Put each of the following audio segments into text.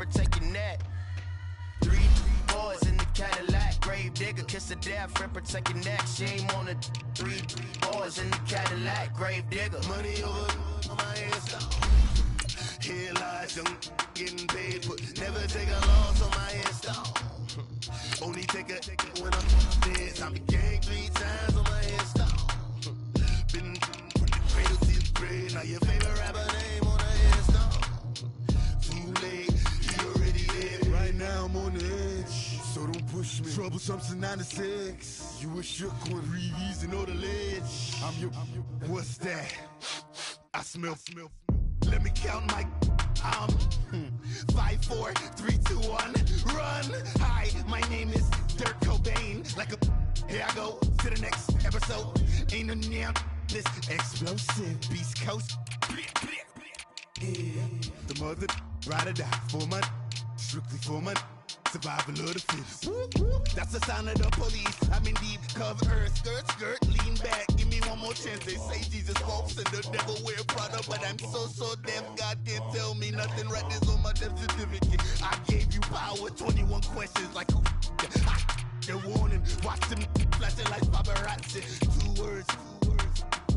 protect your neck. 3 boys in the Cadillac, grave digger, kiss the death, friend, protect your neck. Shame on the 3 boys in the Cadillac, grave digger. Money over on my headstone. Here lies young, getting paid for. Never take a loss on my headstone. Only take a when I'm dead. I be gang 3 times on my headstone. Been from the cradle to the grave. Now your favorite rapper name on a headstone. Too late, he already dead. Right now I'm on the edge, so don't push me. Troublesome to 96. You a shook one, breathe and know the ledge. I'm your, what's that? I smell. Let me count my 5, 4, 3, 2, 1, run. Hi, my name is Dirk Cobain. Like a here I go to the next episode. Ain't no damn this explosive Beast Coast. Yeah. The mother ride or die for my strictly for my survival of the fittest. That's the sign of the police. I'm in deep cover, skirt, lean back. Give me one more chance. They say Jesus walks and the devil wear Prada, but I'm so deaf. God can't tell me nothing. Right this on my death certificate. I gave you power. 21 questions like who? The warning. Watch them flashing like paparazzi. 2 words.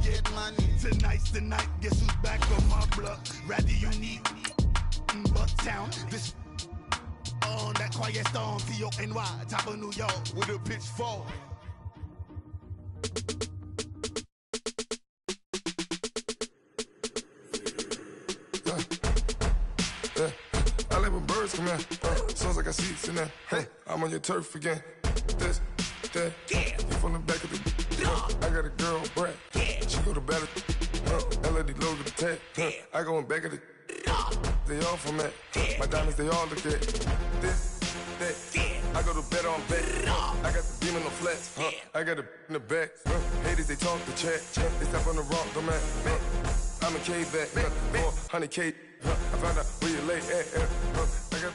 Get money. Tonight's the night. Guess who's back on my block? Rather unique. Bucktown. This. On that quiet storm, T-O-N-Y, top of New York, with a pitchfork. I let my birds come in. Sounds like I got seats in there. Hey, I'm on your turf again. This, that, you from the back of the. I got a girl, Brad. She go to battle. LED logo the tag. I go in back of the. They all from that. My diamonds, they all look at this, that. I go to bed on bed. I got the beam in the flats. I got it in the back. Haters, they talk the chat. They step on the rock, the man. I'm a K-back. 400K. I found out where you lay at. I got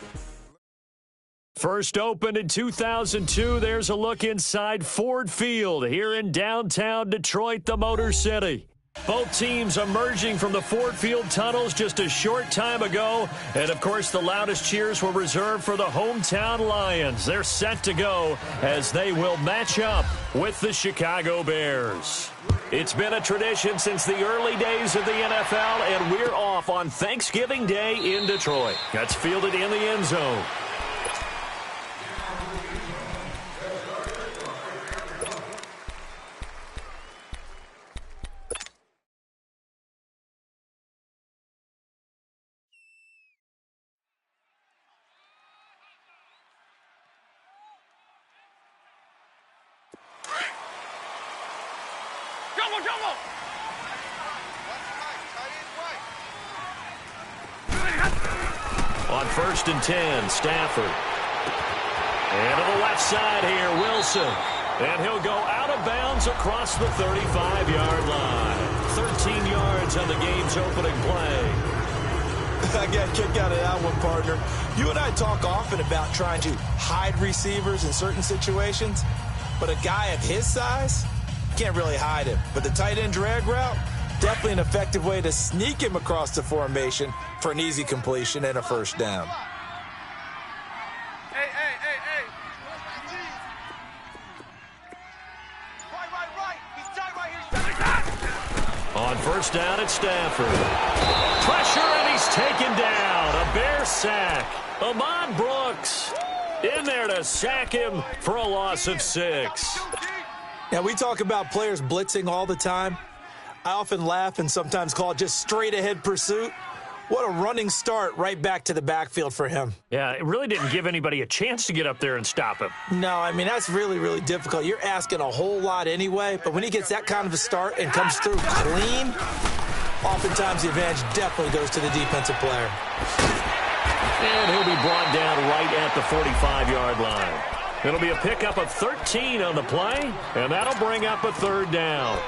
First opened in 2002, there's a look inside Ford Field here in downtown Detroit, the Motor City. Both teams emerging from the Ford Field tunnels just a short time ago. And, of course, the loudest cheers were reserved for the hometown Lions. They're set to go as they will match up with the Chicago Bears. It's been a tradition since the early days of the NFL, and we're off on Thanksgiving Day in Detroit. That's fielded in the end zone. On 1st and 10, Stafford. And to the left side here, Wilson. And he'll go out of bounds across the 35-yard line. 13 yards on the game's opening play. I got a kick out of that one, partner. You and I talk often about trying to hide receivers in certain situations, but a guy of his size can't really hide him. But the tight end drag route, definitely an effective way to sneak him across the formation for an easy completion and a first down. Hey. Right. He's tight right here. On 1st down at Stafford. Pressure, and he's taken down. A Bear sack. Ahmad Brooks in there to sack him for a loss of 6. Now, we talk about players blitzing all the time. I often laugh and sometimes call it just straight-ahead pursuit. What a running start right back to the backfield for him. Yeah, it really didn't give anybody a chance to get up there and stop him. No, I mean, that's really, really difficult. You're asking a whole lot anyway, but when he gets that kind of a start and comes through clean, oftentimes the advantage definitely goes to the defensive player. And he'll be brought down right at the 45-yard line. It'll be a pickup of 13 on the play, and that'll bring up a 3rd down.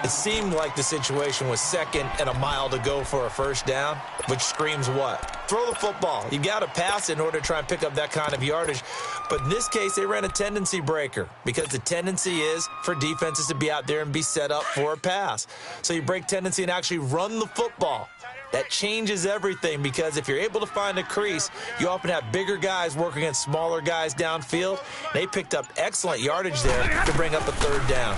It seemed like the situation was 2nd and a mile to go for a first down, which screams what? Throw the football. You got to pass in order to try and pick up that kind of yardage. But in this case, they ran a tendency breaker because the tendency is for defenses to be out there and be set up for a pass. So you break tendency and actually run the football. That changes everything because if you're able to find a crease, you often have bigger guys working against smaller guys downfield. They picked up excellent yardage there to bring up a third down.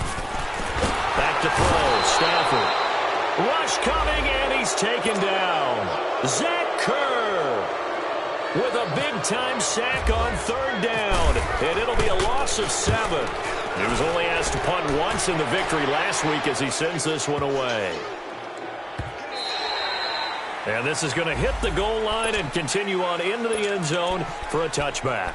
Back to throw, Stafford. Rush coming, and he's taken down. Zach Kerr with a big-time sack on third down, and it'll be a loss of 7. He was only asked to punt once in the victory last week as he sends this one away. And this is going to hit the goal line and continue on into the end zone for a touchback.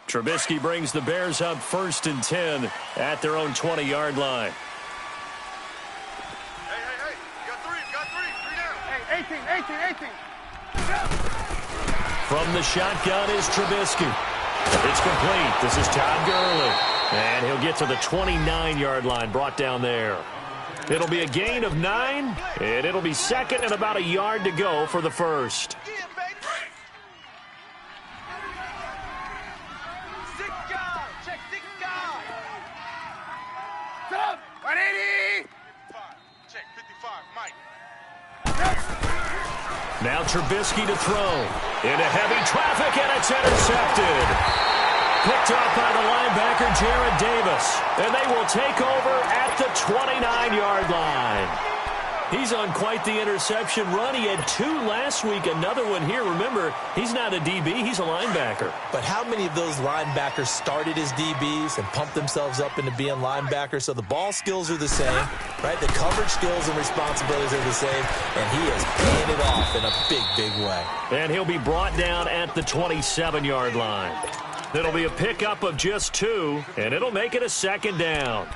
Trubisky brings the Bears up 1st and 10 at their own 20-yard line. Hey. You got three down. Hey, 18. From the shotgun is Trubisky. It's complete. This is Todd Gurley. And he'll get to the 29-yard line, brought down there. It'll be a gain of 9, and it'll be 2nd and about a yard to go for the first. Check 6 guys. 180. Check 55, Mike. Now Trubisky to throw. Into heavy traffic, and it's intercepted. Picked up by the linebacker, Jarrad Davis. And they will take over at the 29-yard line. He's on quite the interception run. He had 2 last week, another one here. Remember, he's not a DB, he's a linebacker. But how many of those linebackers started as DBs and pumped themselves up into being linebackers? So the ball skills are the same, right? The coverage skills and responsibilities are the same, and he is paying it off in a big way. And he'll be brought down at the 27-yard line. It'll be a pickup of just 2, and it'll make it a 2nd down.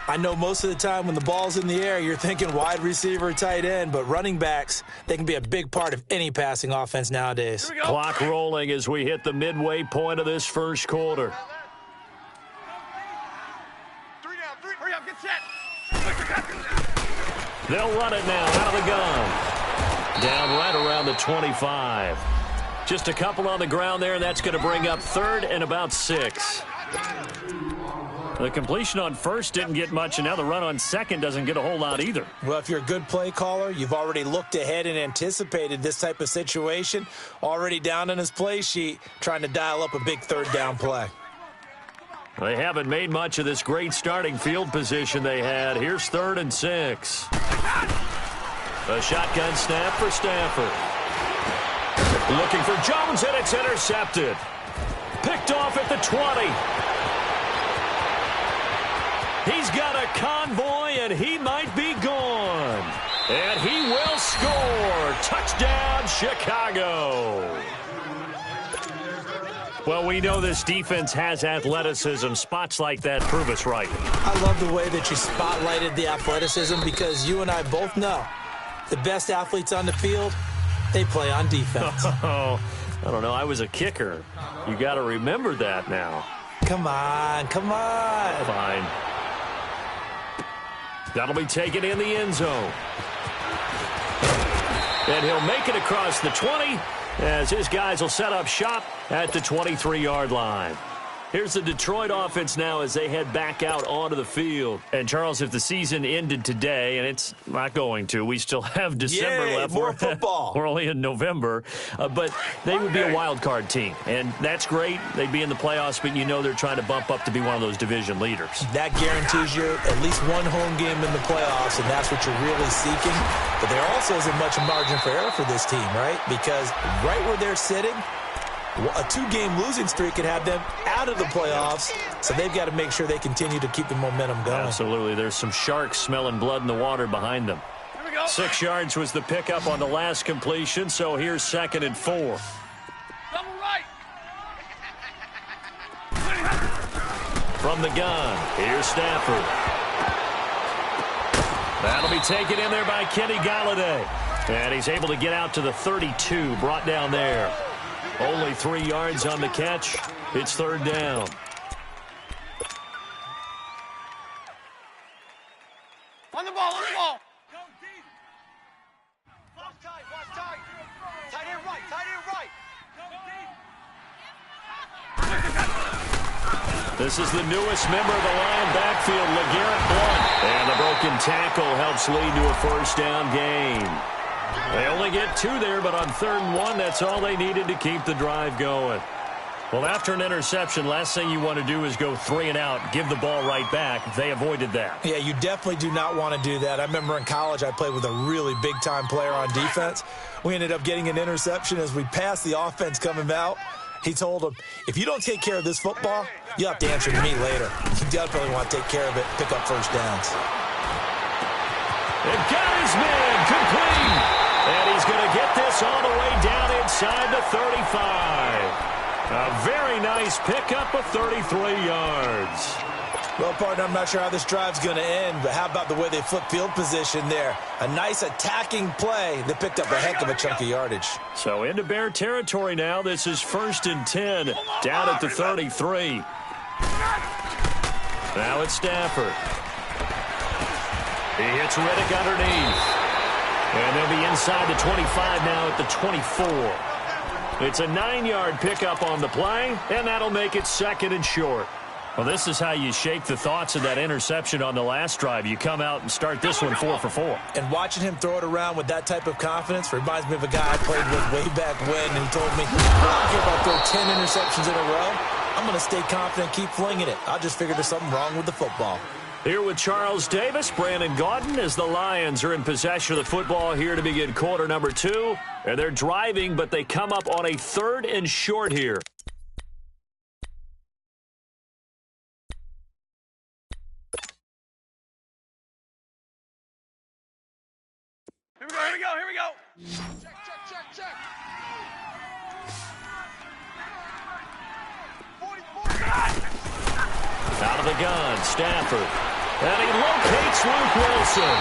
I know most of the time when the ball's in the air, you're thinking wide receiver, tight end, but running backs, they can be a big part of any passing offense nowadays. Clock rolling as we hit the midway point of this first quarter. 3 down, 3. Hurry up, get set. They'll run it now out of the gun. Down right around the 25. Just a couple on the ground there, and that's going to bring up 3rd and about 6. The completion on first didn't get much, and now the run on second doesn't get a whole lot either. Well, if you're a good play caller, you've already looked ahead and anticipated this type of situation, already down on his play sheet, trying to dial up a big third down play. They haven't made much of this great starting field position they had. Here's 3rd and 6. A shotgun snap for Stafford. Looking for Jones, and it's intercepted. Picked off at the 20. He's got a convoy, and he might be gone. And he will score. Touchdown, Chicago. Well, we know this defense has athleticism. Spots like that prove us right. I love the way that you spotlighted the athleticism because you and I both know the best athletes on the field, they play on defense. Oh, I don't know. I was a kicker. You got to remember that now. Come on. Fine. That'll be taken in the end zone. And he'll make it across the 20 as his guys will set up shop at the 23-yard line. Here's the Detroit offense now as they head back out onto the field. And, Charles, if the season ended today, and it's not going to, we still have December left. More football. We're only in November. But they would be a wild card team. And that's great. They'd be in the playoffs, but you know they're trying to bump up to be one of those division leaders. That guarantees you at least one home game in the playoffs, and that's what you're really seeking. But there also isn't much margin for error for this team, right? Because right where they're sitting, a 2-game losing streak could have them out of the playoffs, so they've got to make sure they continue to keep the momentum going. Absolutely. There's some sharks smelling blood in the water behind them. 6 yards was the pickup on the last completion, so here's 2nd and 4. Double right. From the gun, here's Stafford. That'll be taken in there by Kenny Golladay. And he's able to get out to the 32, brought down there. Only 3 yards on the catch. It's third down. On the ball, on the ball. Go deep. Watch tight, watch tight. Tight end right, tight end right. Go deep. This is the newest member of the Lion backfield, LeGarrette Blount. And the broken tackle helps lead to a first down gain. They only get 2 there, but on 3rd and 1, that's all they needed to keep the drive going. Well, after an interception, last thing you want to do is go 3 and out, give the ball right back. They avoided that. Yeah, you definitely do not want to do that. I remember in college I played with a really big-time player on defense. We ended up getting an interception as we passed the offense coming out. He told him, if you don't take care of this football, you'll have to answer to me later. You definitely want to take care of it, pick up first downs. They've got his man complete. And he's going to get this all the way down inside the 35. A very nice pickup of 33 yards. Well, partner, I'm not sure how this drive's going to end, but how about the way they flip field position there? A nice attacking play that picked up a heck of a chunk of yardage. So into Bear territory now. This is 1st and 10, down at the 33. Now it's Stafford. He hits Riddick underneath. And they'll be inside the 25 now at the 24. It's a 9-yard pickup on the play, and that'll make it 2nd and short. Well, this is how you shake the thoughts of that interception on the last drive. You come out and start this one 4 for 4. And watching him throw it around with that type of confidence reminds me of a guy I played with way back when who told me, I don't care if I throw 10 interceptions in a row. I'm going to stay confident and keep flinging it. I just figured there's something wrong with the football. Here with Charles Davis, Brandon Gaudin, as the Lions are in possession of the football here to begin quarter number 2. And they're driving, but they come up on a 3rd and short here. Here we go, here we go, here we go. Check, check, check, check. 40, 40. Out of the gun, Stafford. And he locates Luke Wilson.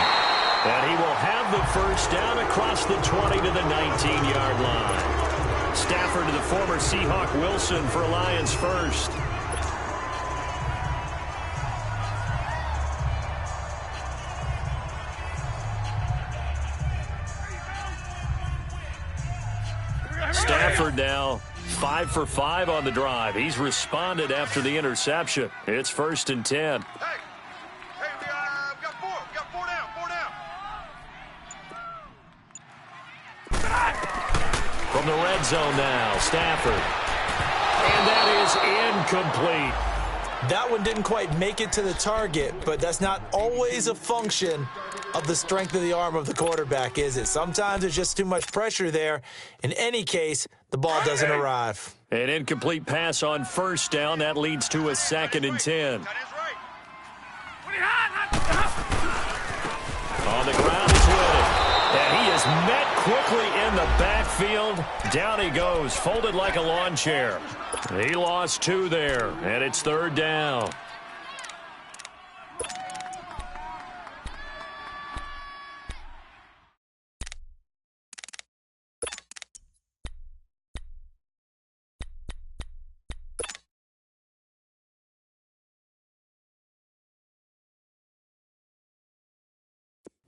And he will have the first down across the 20 to the 19-yard line. Stafford to the former Seahawk Wilson for Lions first. Stafford now 5 for 5 on the drive. He's responded after the interception. It's 1st and 10. Hey, we got 4. We got 4 down, 4 down. From the red zone now, Stafford. And that is incomplete. That one didn't quite make it to the target, but that's not always a function of the strength of the arm of the quarterback, is it? Sometimes there's just too much pressure there. In any case, the ball doesn't arrive. An incomplete pass on 1st down. That leads to a 2nd and 10. That is right. On the ground is Riddick. And he is met quickly in the backfield. Down he goes, folded like a lawn chair. He lost 2 there, and it's 3rd down.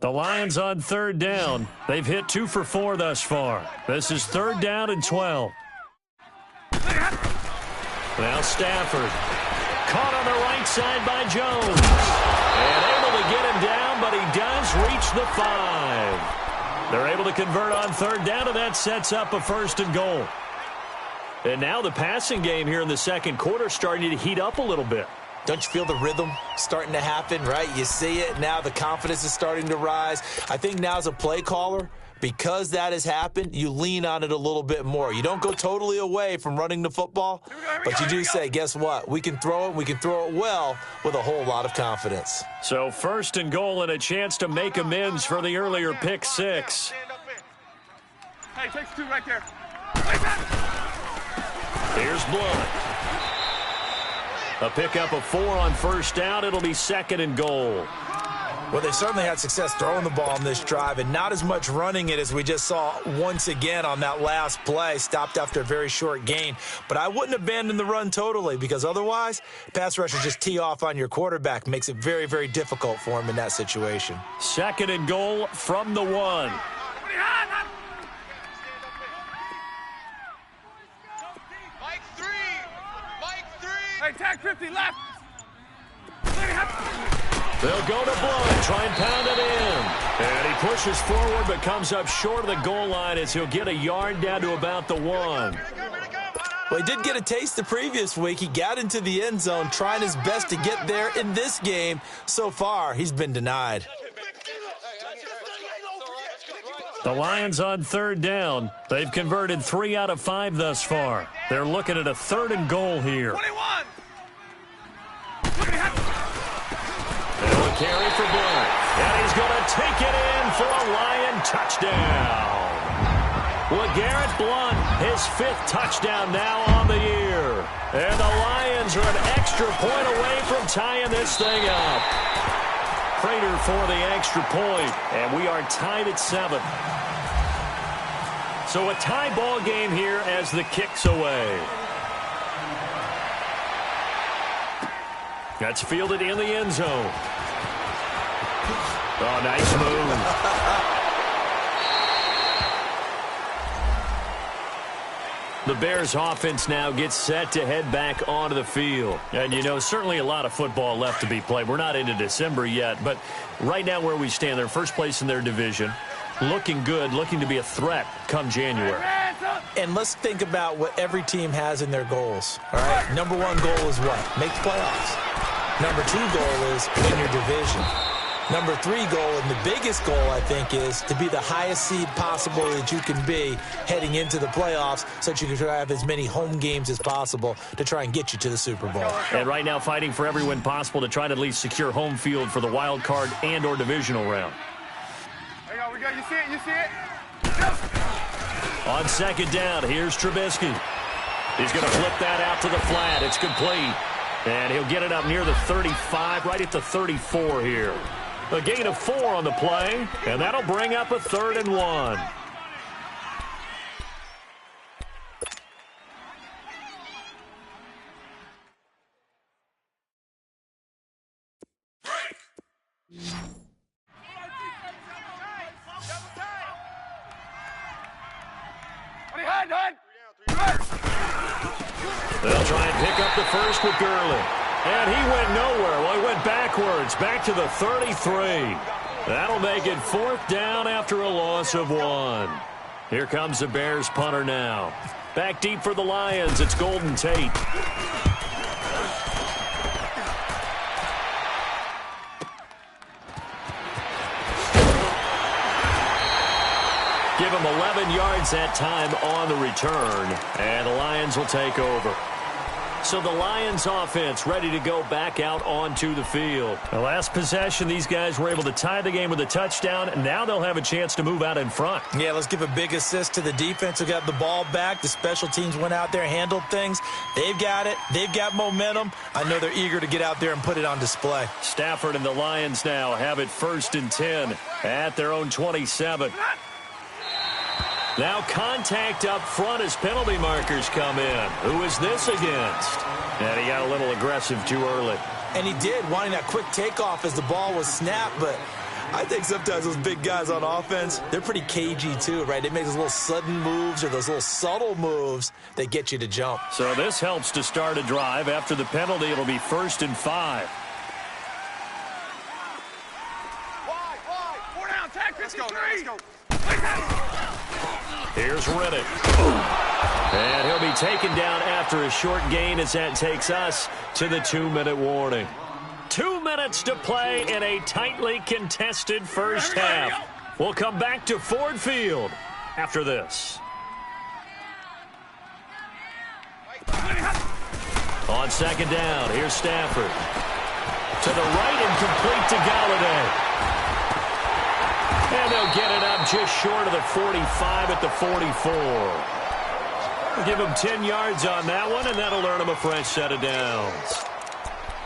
The Lions on 3rd down. They've hit 2 for 4 thus far. This is 3rd down and 12. Now Stafford. Caught on the right side by Jones. And able to get him down, but he does reach the 5. They're able to convert on 3rd down, and that sets up a 1st and goal. And now the passing game here in the 2nd quarter starting to heat up a little bit. Don't you feel the rhythm starting to happen, right? You see it. Now the confidence is starting to rise. I think now as a play caller, because that has happened, you lean on it a little bit more. You don't go totally away from running the football, but you do say, guess what? We can throw it. We can throw it well with a whole lot of confidence. So 1st and goal and a chance to make amends for the earlier pick 6. Stand up in. Hey, takes 2 right there. Here's Blount. A pickup of 4 on 1st down. It'll be 2nd and goal. Well, they certainly had success throwing the ball on this drive and not as much running it as we just saw once again on that last play. Stopped after a very short gain. But I wouldn't abandon the run totally because otherwise, pass rushers just tee off on your quarterback. Makes it very, very difficult for him in that situation. 2nd and goal from the 1. Mike 3. Hey, tag 50 left. They'll go to Blunt, try and pound it in. And he pushes forward but comes up short of the goal line as he'll get a yard down to about the 1. Well, he did get a taste the previous week. He got into the end zone trying his best to get there in this game. So far, he's been denied. The Lions on 3rd down. They've converted 3 out of 5 thus far. They're looking at a 3rd and goal here. 21. And a carry for Blunt. And he's going to take it in for a Lion touchdown. LeGarrette Blunt, his 5th touchdown now on the year. And the Lions are an extra point away from tying this thing up. Prater for the extra point, and we are tied at 7. So a tie ball game here as the kick's away. That's fielded in the end zone. Oh, nice move. The Bears offense now gets set to head back onto the field. And, you know, certainly a lot of football left to be played. We're not into December yet, but right now where we stand, they're first place in their division. Looking good, looking to be a threat come January. And let's think about what every team has in their goals. All right, number 1 goal is what? Make the playoffs. Number 2 goal is win your division. Number 3 goal, and the biggest goal, I think, is to be the highest seed possible that you can be heading into the playoffs so that you can try to have as many home games as possible to try and get you to the Super Bowl. And right now fighting for every win possible to try to at least secure home field for the wild card and or divisional round. There you go, we go. You see it, you see it? On 2nd down, here's Trubisky. He's going to flip that out to the flat. It's complete. And he'll get it up near the 35, right at the 34 here. A gain of 4 on the play, and that'll bring up a 3rd and 1. They'll try and pick up the first with Gurley. And he went nowhere. Well, he went backwards, back to the 33. That'll make it 4th down after a loss of 1. Here comes the Bears punter now. Back deep for the Lions, it's Golden Tate. Give him 11 yards that time on the return, and the Lions will take over. So the Lions offense ready to go back out onto the field. The last possession, these guys were able to tie the game with a touchdown, and now they'll have a chance to move out in front. Yeah, let's give a big assist to the defense who got the ball back. The special teams went out there, handled things. They've got it. They've got momentum. I know they're eager to get out there and put it on display. Stafford and the Lions now have it 1st and 10 at their own 27. Now contact up front as penalty markers come in. Who is this against? And he got a little aggressive too early. And he did, wanting that quick takeoff as the ball was snapped, but I think sometimes those big guys on offense, they're pretty cagey too, right? They make those little sudden moves or those little subtle moves that get you to jump. So this helps to start a drive. After the penalty, it'll be 1st and 5. Wide. 4 down, tag 53. Let's go, let's go. Here's Riddick. And he'll be taken down after a short gain as that takes us to the 2-minute warning. 2 minutes to play in a tightly contested first half. We'll come back to Ford Field after this. On 2nd down, here's Stafford. To the right and complete to Galladay. And they'll get it up just short of the 45 at the 44. We'll give them 10 yards on that one, and that'll earn them a fresh set of downs.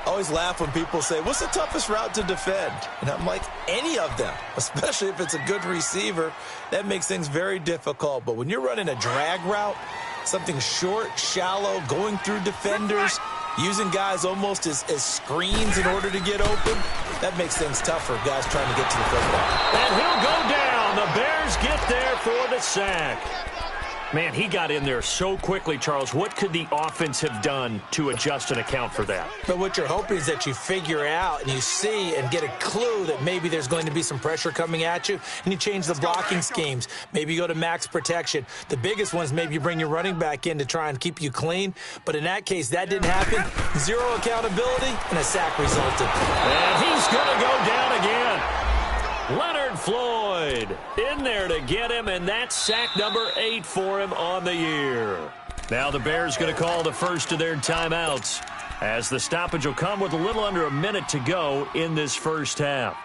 I always laugh when people say, what's the toughest route to defend? And I'm like, any of them, especially if it's a good receiver. That makes things very difficult. But when you're running a drag route, something short, shallow, going through defenders, using guys almost as screens in order to get open, that makes things tough for guys trying to get to the football. And he'll go down. The Bears get there for the sack. Man, he got in there so quickly, Charles. What could the offense have done to adjust and account for that? But what you're hoping is that you figure out and you see and get a clue that maybe there's going to be some pressure coming at you, and you change the blocking schemes. Maybe you go to max protection. The biggest one is maybe you bring your running back in to try and keep you clean. But in that case, that didn't happen. Zero accountability, and a sack resulted. And he's going to go down again. Leonard Floyd in there to get him, and that's sack number 8 for him on the year. Now the Bears going to call the first of their timeouts, as the stoppage will come with a little under a minute to go in this first half.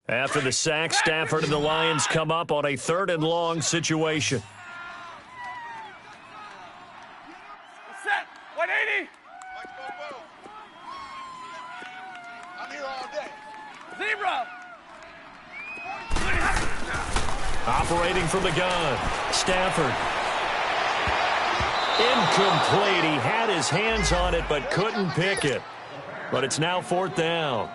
After the sack, Stafford and the Lions come up on a 3rd and long situation. Set. 180. Zebra. Operating from the gun, Stafford. Incomplete. He had his hands on it but couldn't pick it. But it's now 4th down.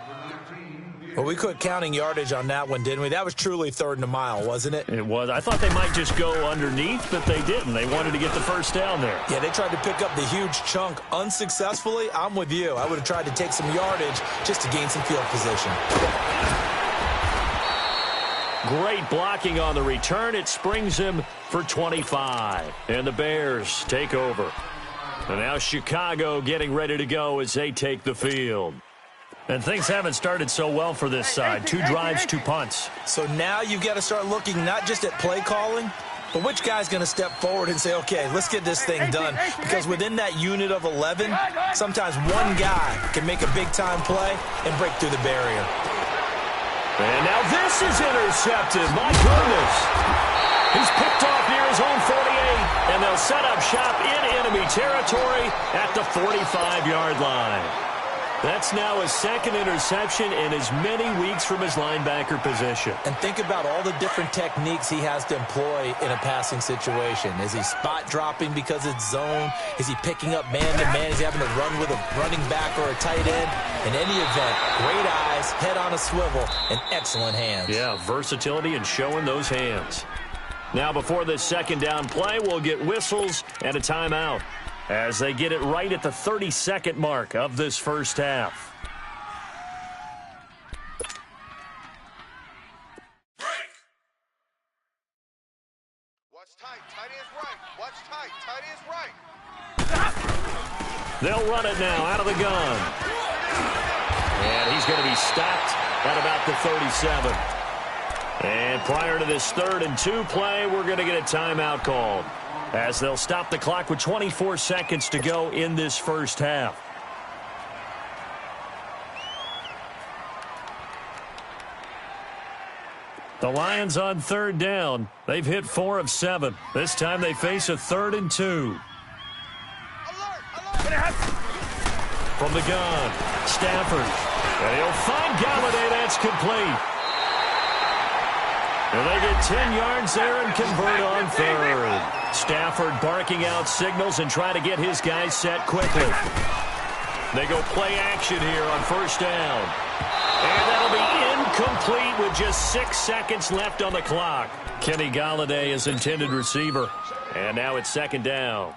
Well, we quit counting yardage on that one, didn't we? That was truly 3rd and a mile, wasn't it? It was. I thought they might just go underneath, but they didn't. They wanted to get the first down there. Yeah, they tried to pick up the huge chunk unsuccessfully. I'm with you. I would have tried to take some yardage just to gain some field position. Great blocking on the return. It springs him for 25. And the Bears take over. And now Chicago getting ready to go as they take the field. And things haven't started so well for this side. 2 drives, 2 punts. So now you've got to start looking not just at play calling, but which guy's going to step forward and say, okay, let's get this thing done. Because within that unit of 11, sometimes one guy can make a big-time play and break through the barrier. And now this is intercepted. My goodness. He's picked off near his own 48, and they'll set up shop in enemy territory at the 45-yard line. That's now his 2nd interception in as many weeks from his linebacker position. And think about all the different techniques he has to employ in a passing situation. Is he spot dropping because it's zone? Is he picking up man-to-man? Is he having to run with a running back or a tight end? In any event, great eyes, head on a swivel, and excellent hands. Yeah, versatility and showing those hands. Now before this 2nd down play, we'll get whistles and a timeout, as they get it right at the 32nd mark of this first half. Break. Watch tight. Tight end's right. Watch tight. Tight end's right. They'll run it now out of the gun. And he's going to be stopped at about the 37. And prior to this 3rd and 2 play, we're going to get a timeout called, as they'll stop the clock with 24 seconds to go in this first half. The Lions on 3rd down. They've hit 4 of 7. This time they face a 3rd and 2. From the gun, Stafford. And he'll find Galladay. That's complete. And they get 10 yards there and convert on 3rd. Stafford barking out signals and trying to get his guys set quickly. They go play action here on 1st down. And that'll be incomplete with just 6 seconds left on the clock. Kenny Galladay is intended receiver. And now it's 2nd down.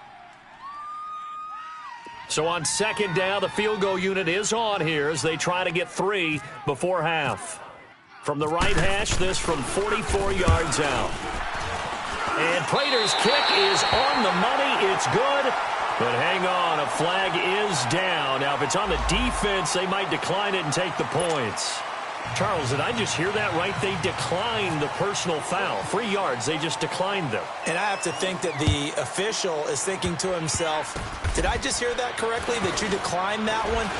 So on 2nd down, the field goal unit is on here as they try to get 3 before half. From the right hash, this from 44 yards out. And Prater's kick is on the money. It's good. But hang on, a flag is down. Now, if it's on the defense, they might decline it and take the points. Charles, did I just hear that right? They declined the personal foul. 3 yards, they just declined them. And I have to think that the official is thinking to himself, did I just hear that correctly, that you declined that one?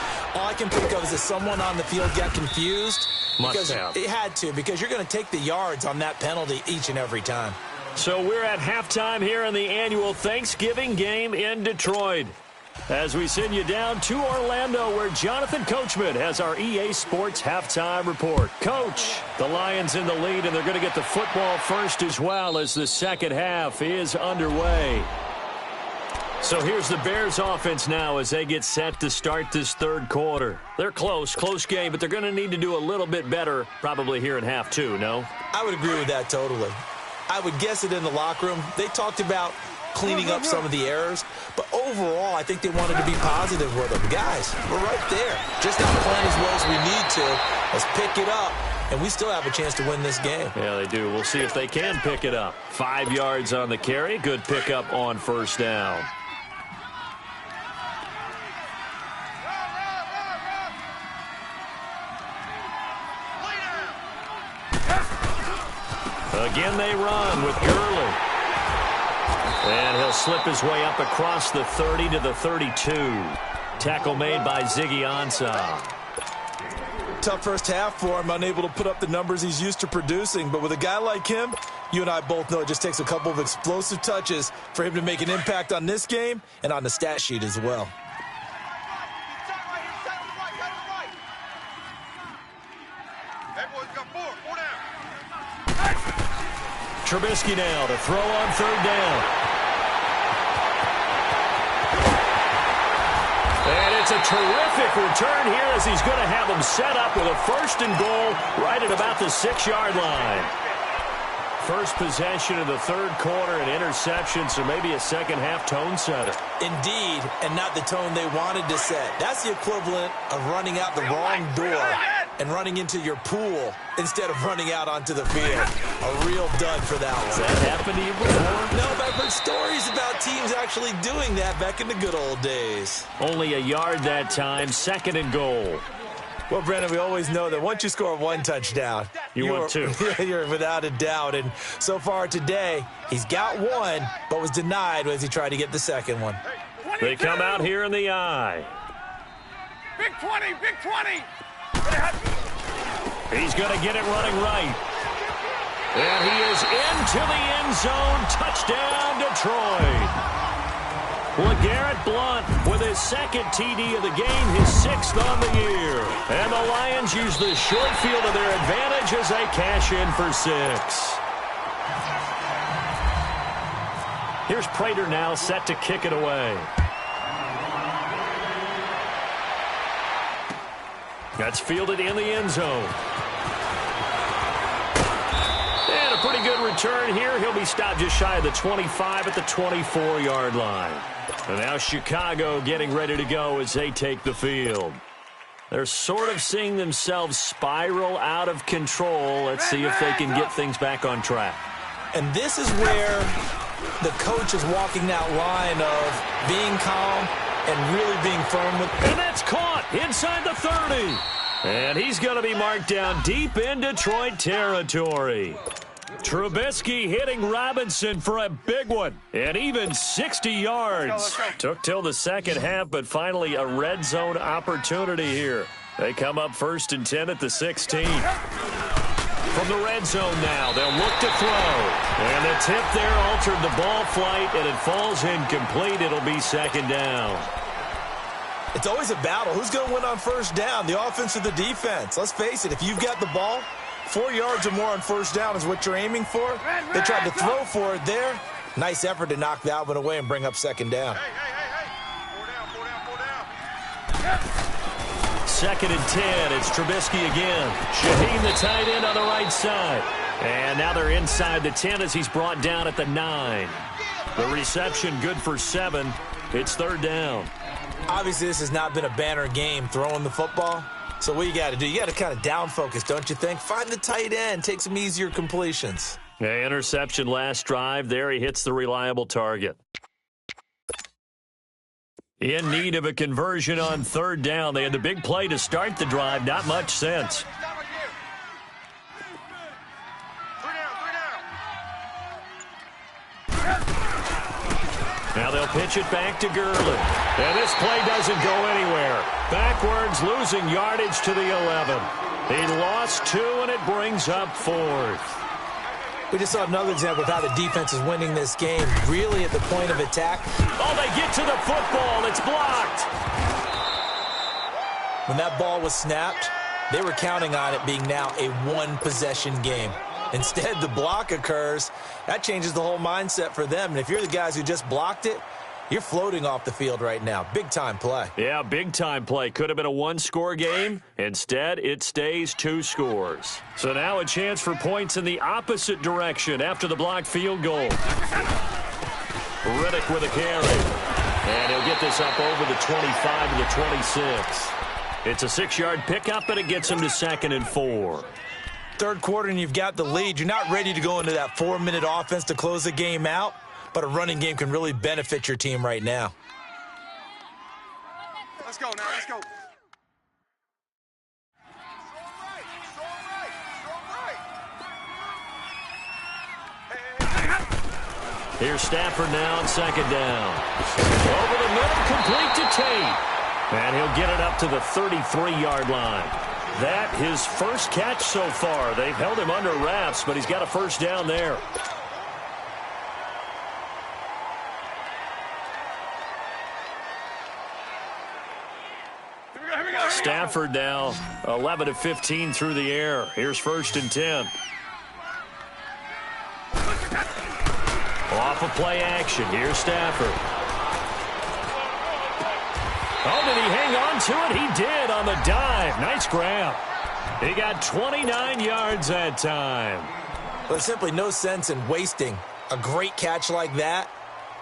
All I can think of is that someone on the field got confused. Must because have. It had to, because you're going to take the yards on that penalty each and every time. So we're at halftime here in the annual Thanksgiving game in Detroit. As we send you down to Orlando, where Jonathan Coachman has our EA Sports halftime report. Coach, the Lions in the lead, and they're going to get the football first as well as the second half is underway. So here's the Bears offense now as they get set to start this third quarter. They're close game, but they're going to need to do a little bit better probably here in half two, no? I would agree with that totally. I would guess it in the locker room. They talked about cleaning up some of the errors, but overall I think they wanted to be positive with them. Guys, we're right there. Just not playing as well as we need to. Let's pick it up, and we still have a chance to win this game. Yeah, they do. We'll see if they can pick it up. 5 yards on the carry. Good pickup on first down. Again, they run with Gurley. And he'll slip his way up across the 30 to the 32. Tackle made by Ziggy Ansah. Tough first half for him, unable to put up the numbers he's used to producing. But with a guy like him, you and I both know it just takes a couple of explosive touches for him to make an impact on this game and on the stat sheet as well. Trubisky now to throw on third down. And it's a terrific return here as he's going to have them set up with a first and goal right at about the 6-yard line. First possession of the third quarter, an interception, so maybe a second-half tone setter. Indeed, and not the tone they wanted to set. That's the equivalent of running out the wrong door and running into your pool instead of running out onto the field. A real dud for that one. Has that happened to you before? No, but I've heard stories about teams actually doing that back in the good old days. Only a yard that time, second and goal. Well, Brennan, we always know that once you score one touchdown, you want two. You're without a doubt. And so far today, he's got one, but was denied as he tried to get the second one. They come out here in the eye. Big 20, big 20. He's going to get it running right. And he is into the end zone. Touchdown, Detroit. LeGarrette Blount with his second TD of the game, his 6th on the year. And the Lions use the short field to their advantage as they cash in for 6. Here's Prater now set to kick it away. That's fielded in the end zone. And a pretty good return here. He'll be stopped just shy of the 25 at the 24-yard line. And now Chicago getting ready to go as they take the field. They're sort of seeing themselves spiral out of control. Let's see if they can get things back on track. And this is where the coach is walking that line of being calm and really being firm with. And that's caught inside the 30. And he's going to be marked down deep in Detroit territory. Trubisky hitting Robinson for a big one. And even 60 yards. Let's go. Took till the second half, but finally a red zone opportunity here. They come up 1st and 10 at the 16. From the red zone now, they'll look to throw. And the tip there altered the ball flight, and it falls incomplete. It'll be second down. It's always a battle. Who's going to win on first down, the offense or the defense? Let's face it, if you've got the ball, 4 yards or more on first down is what you're aiming for. They tried to throw for it there. Nice effort to knock that one away and bring up second down. Hey. 4 down. 2nd and 10. It's Trubisky again. Shaheen, the tight end, on the right side. And now they're inside the 10 as he's brought down at the 9. The reception good for 7. It's third down. Obviously, this has not been a banner game throwing the football. So what you got to do, you got to kind of down focus, don't you think? Find the tight end, take some easier completions. Yeah, interception last drive. There he hits the reliable target. In need of a conversion on third down. They had the big play to start the drive. Not much sense. Now they'll pitch it back to Gurley. And this play doesn't go anywhere. Backwards, losing yardage to the 11. He lost 2, and it brings up 4th. We just saw another example of how the defense is winning this game, really at the point of attack. Oh, they get to the football. It's blocked. When that ball was snapped, they were counting on it being now a one-possession game. Instead, the block occurs. That changes the whole mindset for them. And if you're the guys who just blocked it, you're floating off the field right now. Big-time play. Yeah, big-time play. Could have been a one-score game. Instead, it stays 2 scores. So now a chance for points in the opposite direction after the blocked field goal. Riddick with a carry. And he'll get this up over the 25 to the 26. It's a 6-yard pickup, and it gets him to 2nd and 4. Third quarter, and you've got the lead. You're not ready to go into that 4-minute offense to close the game out. But a running game can really benefit your team right now. Let's go now, let's go. Here's Stafford now on 2nd down. Over the middle, complete to Tate. And he'll get it up to the 33-yard line. That his first catch so far. They've held him under wraps, but he's got a first down there. Stafford now 11 of 15 through the air. Here's 1st and 10. Off of play action. Here's Stafford. Oh, did he hang on to it? He did on the dive. Nice grab. He got 29 yards that time. But simply no sense in wasting a great catch like that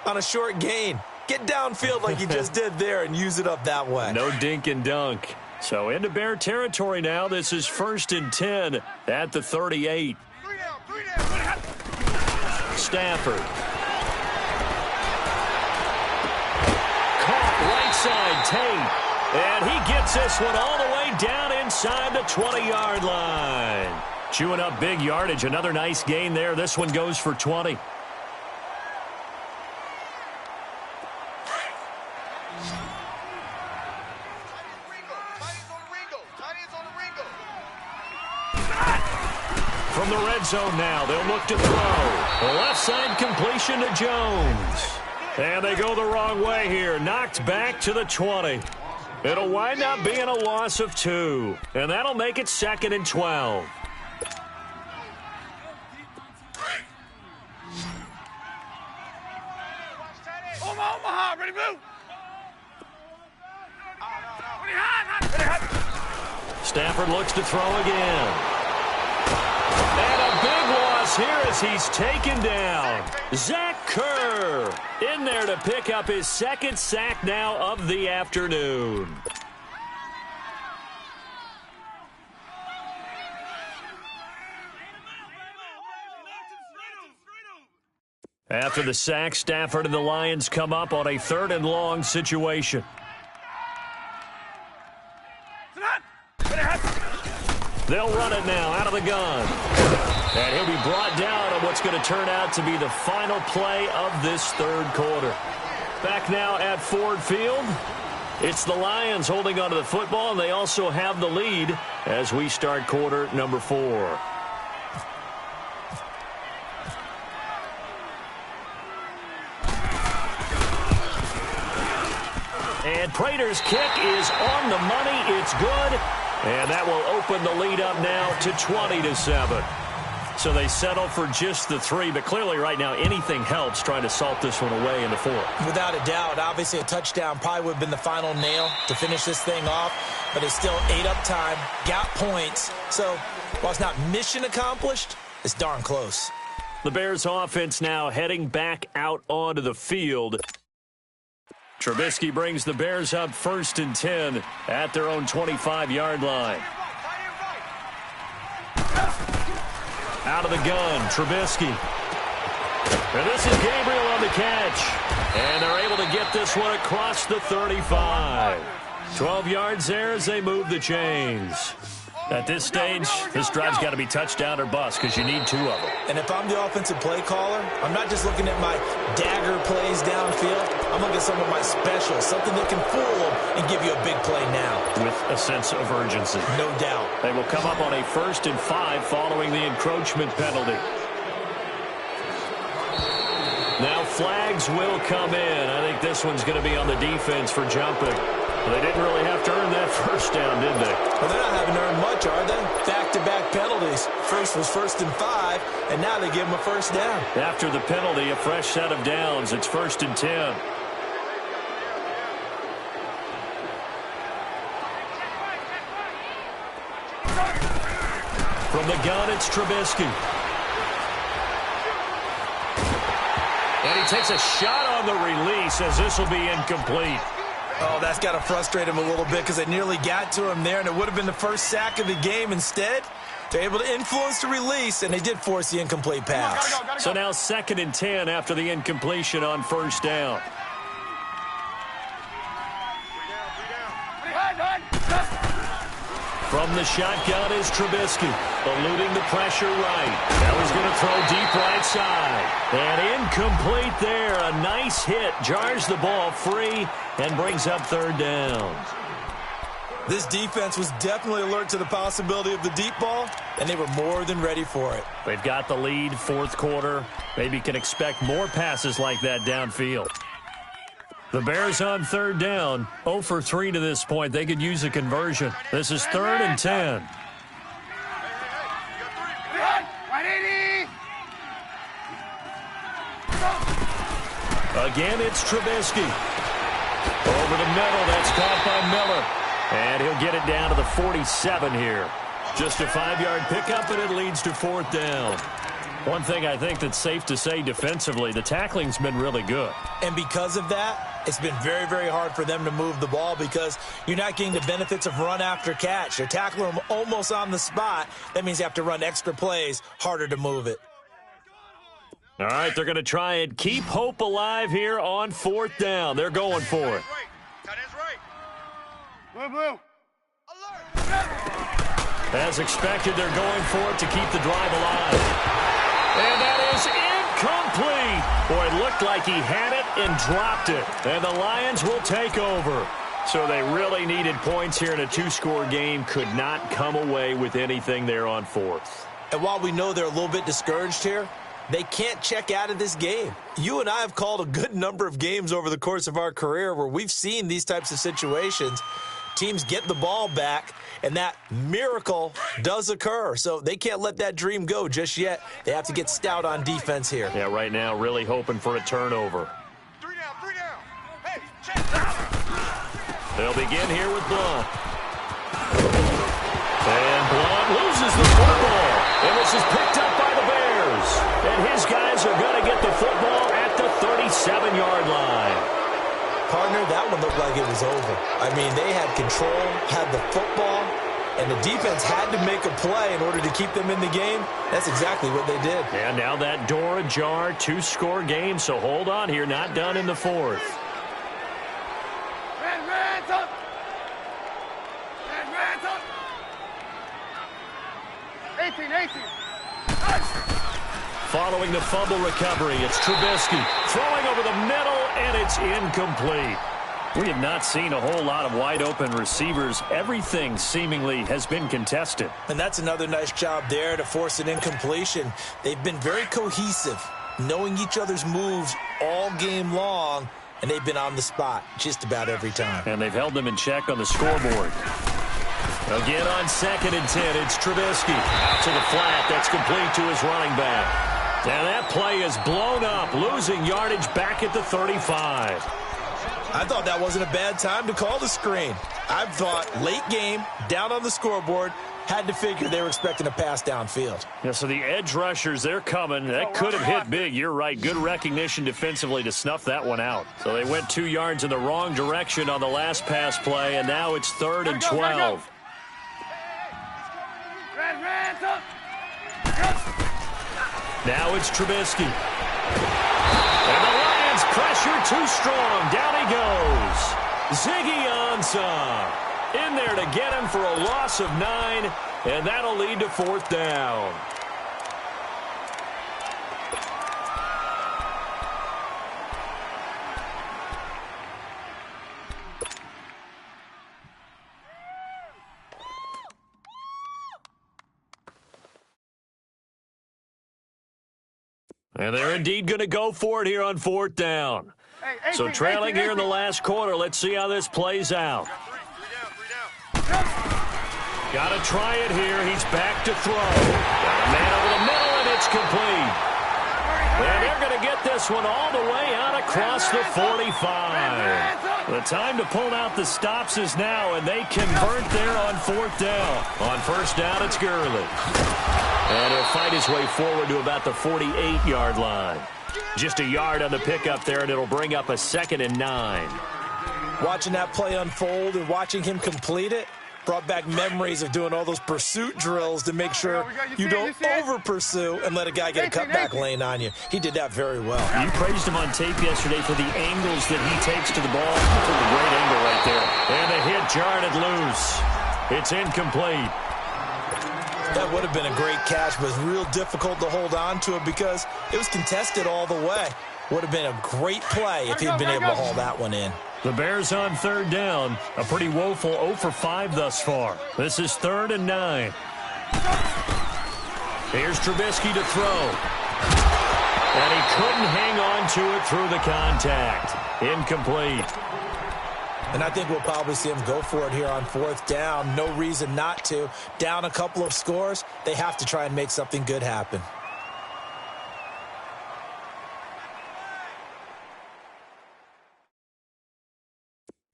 on a short gain. Get downfield like you just did there and use it up that way. No dink and dunk. So into Bear territory now. This is 1st and 10 at the 38. Stafford. Caught right side Tate. And he gets this one all the way down inside the 20-yard line. Chewing up big yardage. Another nice gain there. This one goes for 20. From the red zone now, they'll look to throw. Left side completion to Jones. And they go the wrong way here. Knocked back to the 20. It'll wind up being a loss of 2. And that'll make it 2nd and 12. Omaha, ready, move. Stafford looks to throw again. And a big loss here as he's taken down. Zach Kerr in there to pick up his 2nd sack now of the afternoon. After the sack, Stafford and the Lions come up on a 3rd and long situation. They'll run it now out of the gun. And he'll be brought down on what's going to turn out to be the final play of this 3rd quarter. Back now at Ford Field. It's the Lions holding onto the football, and they also have the lead as we start quarter number 4. And Prater's kick is on the money. It's good. And that will open the lead up now to 20-7. So they settle for just the 3, but clearly right now anything helps trying to salt this one away in the 4th. Without a doubt, obviously a touchdown probably would have been the final nail to finish this thing off, but it's still 8 up time, got points. So while it's not mission accomplished, it's darn close. The Bears offense now heading back out onto the field. Trubisky brings the Bears up 1st and 10 at their own 25-yard line. Out of the gun, Trubisky. And this is Gabriel on the catch. And they're able to get this one across the 35. 12 yards there as they move the chains. At this stage, this drive's got to be touchdown or bust because you need 2 of them. And if I'm the offensive play caller, I'm not just looking at my dagger plays downfield. I'm looking at some of my specials, something that can fool them and give you a big play now. With a sense of urgency. No doubt. They will come up on a 1st and 5 following the encroachment penalty. flags will come in. I think this one's going to be on the defense for jumping. Well, they didn't really have to earn that first down, did they? Well, they're not having to earn much, are they? Back-to-back penalties. First was 1st and 5, and now they give them a first down. After the penalty, a fresh set of downs. It's 1st and 10. From the gun, it's Trubisky. And he takes a shot on the release as this will be incomplete. Oh, that's got to frustrate him a little bit because they nearly got to him there, and it would have been the first sack of the game. Instead, they're able to influence the release, and they did force the incomplete pass. So now 2nd and 10 after the incompletion on first down. From the shotgun is Trubisky, eluding the pressure right. Now he's going to throw deep right side. And incomplete there. A nice hit. Jars the ball free and brings up 3rd down. This defense was definitely alert to the possibility of the deep ball, and they were more than ready for it. They've got the lead, 4th quarter. Maybe can expect more passes like that downfield. The Bears on 3rd down, 0 for 3 to this point. They could use a conversion. This is 3rd and 10. Again, it's Trubisky. Over the middle, that's caught by Miller. And he'll get it down to the 47 here. Just a 5-yard pickup, and it leads to 4th down. One thing I think that's safe to say defensively, the tackling's been really good. And because of that, it's been very, very hard for them to move the ball because you're not getting the benefits of run after catch. They're tackling them almost on the spot. That means you have to run extra plays, harder to move it. All right, they're going to try and keep hope alive here on 4th down. They're going for it. Blue. As expected, they're going for it to keep the drive alive. And that is incomplete. Boy, it looked like he had it and dropped it. And the Lions will take over. So they really needed points here in a 2-score game. Could not come away with anything there on 4th. And while we know they're a little bit discouraged here, they can't check out of this game. You and I have called a good number of games over the course of our career where we've seen these types of situations. Teams get the ball back, and that miracle does occur. So they can't let that dream go just yet. They have to get stout on defense here. Yeah, right now really hoping for a turnover. 3 down. Hey, check. They'll begin here with Blount. And Blount loses the football. And this is picked up by the Bears. And his guys are going to get the football at the 37-yard line. Partner, that one looked like it was over. I mean, they had control, had the football, and the defense had to make a play in order to keep them in the game. That's exactly what they did. And now that door ajar, 2-score game, so hold on here, not done in the 4th. Red up. Red up. 18. Following the fumble recovery, it's Trubisky throwing over the middle, and it's incomplete. We have not seen a whole lot of wide-open receivers. Everything seemingly has been contested. And that's another nice job there to force an incompletion. They've been very cohesive, knowing each other's moves all game long, and they've been on the spot just about every time. And they've held them in check on the scoreboard. Again on 2nd and 10, it's Trubisky. Out to the flat, that's complete to his running back. And that play is blown up, losing yardage back at the 35. I thought that wasn't a bad time to call the screen. I thought late game, down on the scoreboard, had to figure they were expecting a pass downfield. Yeah, so the edge rushers, they're coming. That could have hit big. You're right. Good recognition defensively to snuff that one out. So they went 2 yards in the wrong direction on the last pass play, and now it's 3rd and 12. Red up. Now it's Trubisky. And the Lions pressure too strong. Down he goes. Ziggy Ansah in there to get him for a loss of 9, and that'll lead to 4th down. And they're indeed going to go for it here on 4th down. So trailing here in the last quarter. Let's see how this plays out. Got to try it here. He's back to throw. Got a man over the middle, and it's complete. And they're going to get this one all the way out across the 45. The time to pull out the stops is now, and they convert there on 4th down. On 1st down, it's Gurley. And he'll fight his way forward to about the 48-yard line. Just a yard on the pickup there, and it'll bring up a 2nd and 9. Watching that play unfold and watching him complete it brought back memories of doing all those pursuit drills to make sure you don't over-pursue and let a guy get a cutback lane on you. He did that very well. You praised him on tape yesterday for the angles that he takes to the ball. He took a great angle right there. And the hit jarred it loose. It's incomplete. That would have been a great catch, but it's real difficult to hold on to it because it was contested all the way. Would have been a great play if he'd been able to haul that one in. The Bears on 3rd down. A pretty woeful 0 for 5 thus far. This is 3rd and 9. Here's Trubisky to throw. And he couldn't hang on to it through the contact. Incomplete. And I think we'll probably see him go for it here on 4th down. No reason not to. Down a couple of scores, they have to try and make something good happen.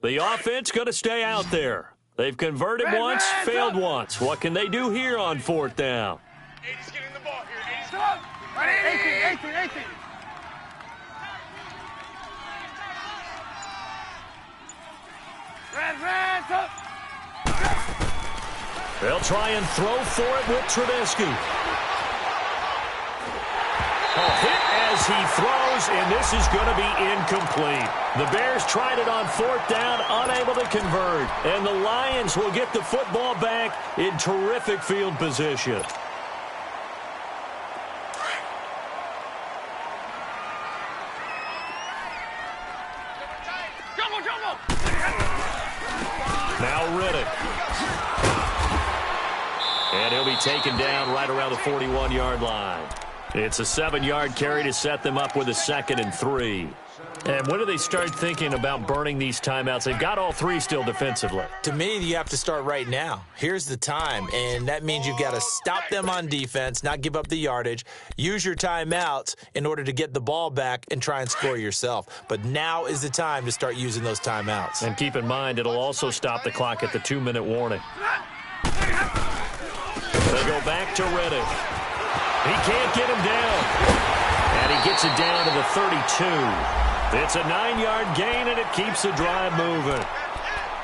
The offense going to stay out there. They've converted once, failed once. What can they do here on 4th down? 80's getting the ball here. 80's 18. They'll try and throw for it with Trubisky. A hit as he throws, and this is going to be incomplete. The Bears tried it on 4th down, unable to convert. And the Lions will get the football back in terrific field position. Now Riddick. And he'll be taken down right around the 41-yard line. It's a 7-yard carry to set them up with a 2nd and 3. And when do they start thinking about burning these timeouts? They've got all 3 still defensively. To me, you have to start right now. Here's the time, and that means you've got to stop them on defense, not give up the yardage, use your timeouts in order to get the ball back and try and score yourself. But now is the time to start using those timeouts. And keep in mind, it'll also stop the clock at the 2-minute warning. They go back to Riddick. He can't get him down. And he gets it down to the 32. It's a 9-yard gain, and it keeps the drive moving.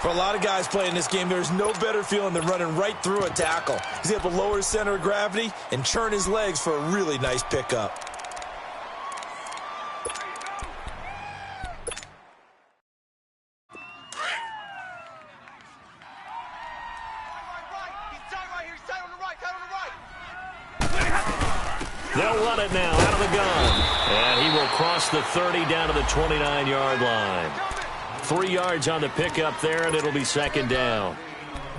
For a lot of guys playing this game, there's no better feeling than running right through a tackle. He's able to lower his center of gravity and churn his legs for a really nice pickup. They'll run it now out of the gun. And he will cross the 30 down to the 29-yard line. 3 yards on the pickup there, and it'll be 2nd down.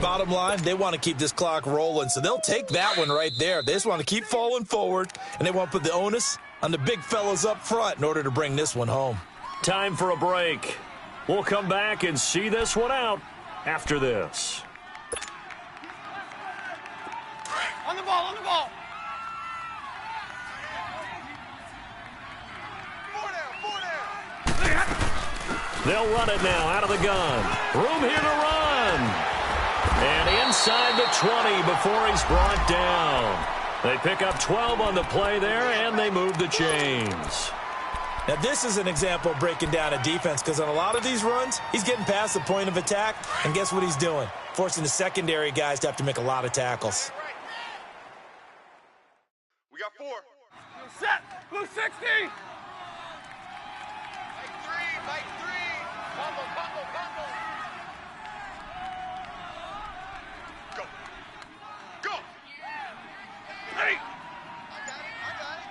Bottom line, they want to keep this clock rolling, so they'll take that one right there. They just want to keep falling forward, and they want to put the onus on the big fellas up front in order to bring this one home. Time for a break. We'll come back and see this one out after this. On the ball, on the ball. They'll run it now out of the gun. Room here to run. And inside the 20 before he's brought down. They pick up 12 on the play there, and they move the chains. Now, this is an example of breaking down a defense because on a lot of these runs, he's getting past the point of attack, and guess what he's doing? Forcing the secondary guys to have to make a lot of tackles. We got 4. Set. Blue 60. Mike 3. Combo. Go. Ready. I got it.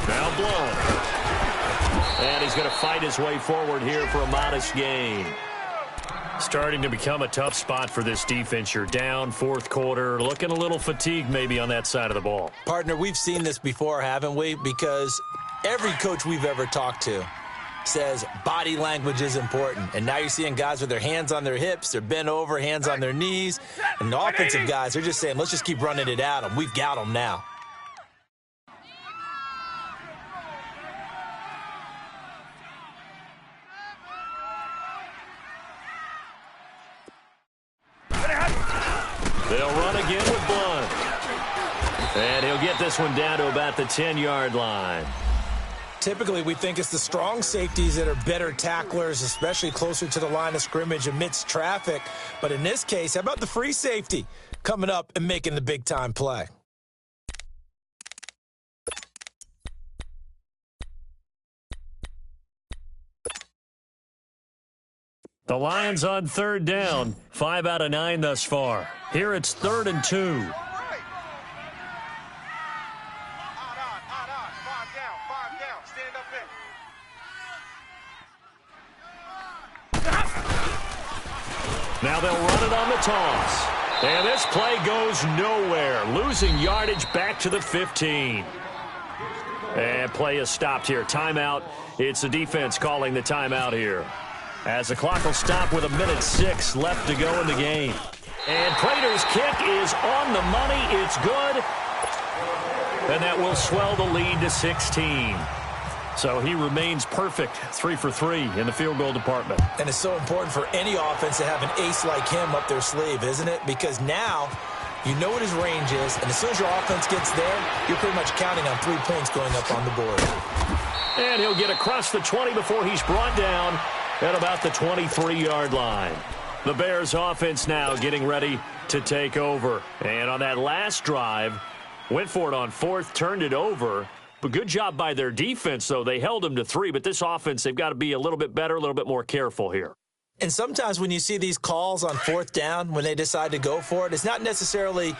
Now blown. And he's going to fight his way forward here for a modest gain. Starting to become a tough spot for this defense. You're down fourth quarter, looking a little fatigued maybe on that side of the ball. Partner, we've seen this before, haven't we? Because every coach we've ever talked to says body language is important. And now you're seeing guys with their hands on their hips, they're bent over, hands on their knees. And the offensive guys, they're just saying, let's just keep running it at them. We've got them now. They'll run again with Blunt. And he'll get this one down to about the 10-yard line. Typically, we think it's the strong safeties that are better tacklers, especially closer to the line of scrimmage amidst traffic. But in this case, how about the free safety coming up and making the big-time play? The Lions on third down, 5 out of 9 thus far. Here it's 3rd and 2. Now they'll run it on the toss. And this play goes nowhere, losing yardage back to the 15. And play is stopped here. Timeout. It's the defense calling the timeout here. As the clock will stop with 1:06 left to go in the game. And Prater's kick is on the money. It's good. And that will swell the lead to 16. So he remains perfect, 3 for 3 in the field goal department. And it's so important for any offense to have an ace like him up their sleeve, isn't it? Because now you know what his range is, and as soon as your offense gets there, you're pretty much counting on 3 points going up on the board. And he'll get across the 20 before he's brought down at about the 23-yard line. The Bears offense now getting ready to take over. And on that last drive, went for it on 4th, turned it over. But good job by their defense, though. They held them to 3, but this offense, they've got to be a little bit better, a little bit more careful here. And sometimes when you see these calls on 4th down, when they decide to go for it, it's not necessarily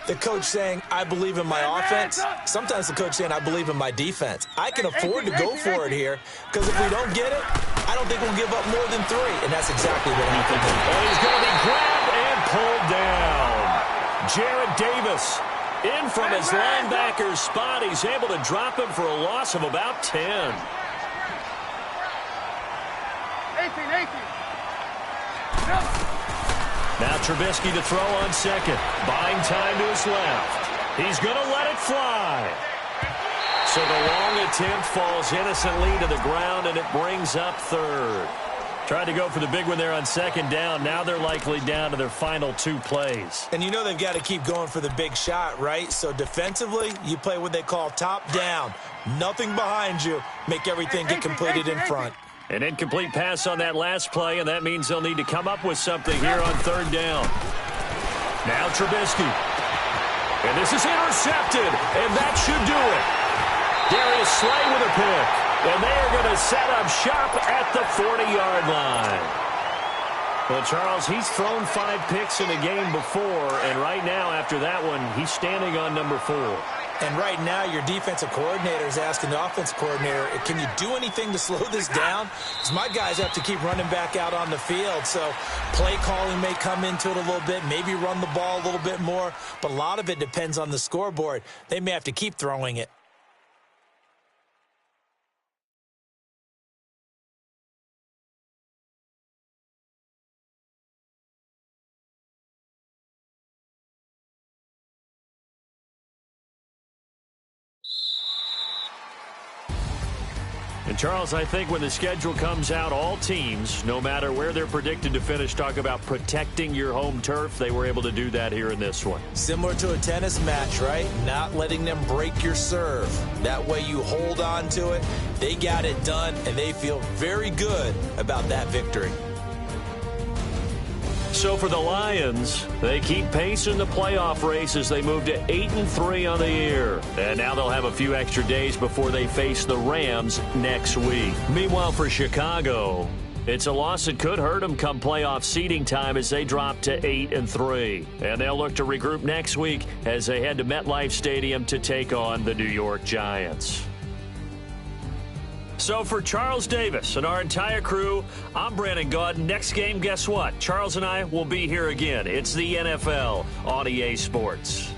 the coach saying, I believe in my offense. Sometimes the coach saying, I believe in my defense. I can afford to go for it here because if we don't get it, I don't think we'll give up more than 3. And that's exactly what happened. And he's going to be grabbed and pulled down. Jarrett Davis in from his linebacker's spot. He's able to drop him for a loss of about 10. 18. Now Trubisky to throw on second. Buying time to his left. He's going to let it fly. So the long attempt falls innocently to the ground, and it brings up 3rd. Tried to go for the big one there on 2nd down. Now they're likely down to their final 2 plays. And you know they've got to keep going for the big shot, right? So defensively, you play what they call top down. Nothing behind you. Make everything get completed in front. An incomplete pass on that last play, and that means they'll need to come up with something here on 3rd down. Now Trubisky. And this is intercepted, and that should do it. Darius Slay with a pick. And they are going to set up shop at the 40-yard line. Well, Charles, he's thrown 5 picks in a game before, and right now, after that one, he's standing on number 4. And right now, your defensive coordinator is asking the offensive coordinator, can you do anything to slow this down? Because my guys have to keep running back out on the field. So play calling may come into it a little bit, maybe run the ball a little bit more. But a lot of it depends on the scoreboard. They may have to keep throwing it. And, Charles, I think when the schedule comes out, all teams, no matter where they're predicted to finish, talk about protecting your home turf. They were able to do that here in this one. Similar to a tennis match, right? Not letting them break your serve. That way you hold on to it. They got it done, and they feel very good about that victory. So for the Lions, they keep pace in the playoff race as they move to 8-3 on the year. And now they'll have a few extra days before they face the Rams next week. Meanwhile, for Chicago, it's a loss that could hurt them come playoff seeding time as they drop to 8-3. And they'll look to regroup next week as they head to MetLife Stadium to take on the New York Giants. So for Charles Davis and our entire crew, I'm Brandon Gaudin. Next game, guess what? Charles and I will be here again. It's the NFL on EA Sports.